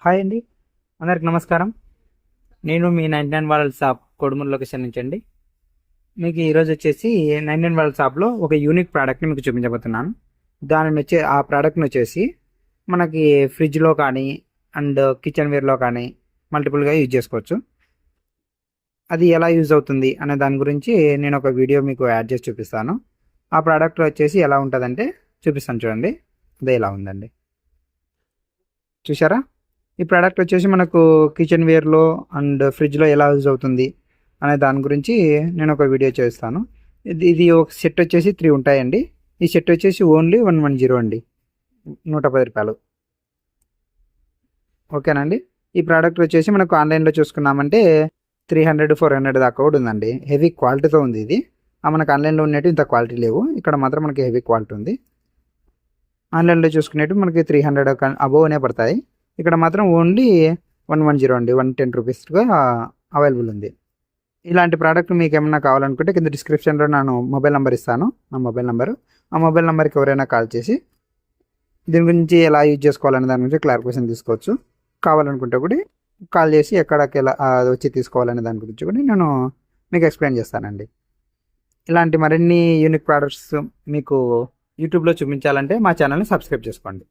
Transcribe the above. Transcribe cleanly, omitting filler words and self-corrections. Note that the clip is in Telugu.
హాయ్ అండి, అందరికి నమస్కారం. నేను మీ 99 వాళ్ళ షాప్ కొడుమూరు లొకేషన్ నుంచి అండి. మీకు ఈరోజు వచ్చేసి 99 వాళ్ళ షాప్లో ఒక యూనిక్ ప్రోడక్ట్ని మీకు చూపించబోతున్నాను. ఆ ప్రోడక్ట్ని వచ్చేసి మనకి ఫ్రిడ్జ్లో కానీ అండ్ కిచెన్ వేర్లో కానీ మల్టిపుల్గా యూజ్ చేసుకోవచ్చు. అది ఎలా యూజ్ అవుతుంది అనే దాని గురించి నేను ఒక వీడియో మీకు యాడ్ చేసి చూపిస్తాను. ఆ ప్రోడక్ట్ వచ్చేసి ఎలా ఉంటుందంటే చూపిస్తాను, చూడండి. అదే ఇలా ఉందండి, చూసారా? ఈ ప్రోడక్ట్ వచ్చేసి మనకు కిచెన్ వేర్లో అండ్ ఫ్రిడ్జ్లో ఎలా యూజ్ అవుతుంది అనే దాని గురించి నేను ఒక వీడియో చేస్తాను. ఇది ఒక సెట్ వచ్చేసి 3 ఉంటాయండి. ఈ సెట్ వచ్చేసి ఓన్లీ 110 అండి, 110 రూపాయలు. ఓకేనండి. ఈ ప్రోడక్ట్ వచ్చేసి మనకు ఆన్లైన్లో చూసుకున్నామంటే 300-400 దాకా కూడా ఉందండి. హెవీ క్వాలిటీతో ఉంది ఇది. మనకు ఆన్లైన్లో ఉన్నట్టు ఇంత క్వాలిటీ లేవు, ఇక్కడ మాత్రం మనకి హెవీ క్వాలిటీ ఉంది. ఆన్లైన్లో చూసుకునేట్టు మనకి 300 అబోవ్నే పడతాయి. ఇక్కడ మాత్రం ఓన్లీ 110 అండి, 110 రూపీస్గా అవైలబుల్ ఉంది. ఇలాంటి ప్రోడక్ట్ మీకు ఏమైనా కావాలనుకుంటే కింద డిస్క్రిప్షన్లో నేను మొబైల్ నెంబర్ ఇస్తాను, నా మొబైల్ నెంబరు. ఆ మొబైల్ నెంబర్కి ఎవరైనా కాల్ చేసి దీని గురించి ఎలా యూజ్ చేసుకోవాలనే దాని గురించి క్లారిఫికేషన్ తీసుకోవచ్చు. కావాలనుకుంటే కూడా కాల్ చేసి ఎక్కడికి ఎలా వచ్చి తీసుకోవాలనే దాని గురించి కూడా నేను మీకు ఎక్స్ప్లెయిన్ చేస్తానండి. ఇలాంటి మరిన్ని యూనిక్ ప్రోడక్ట్స్ మీకు యూట్యూబ్లో చూపించాలంటే మా ఛానల్ని సబ్స్క్రైబ్ చేసుకోండి.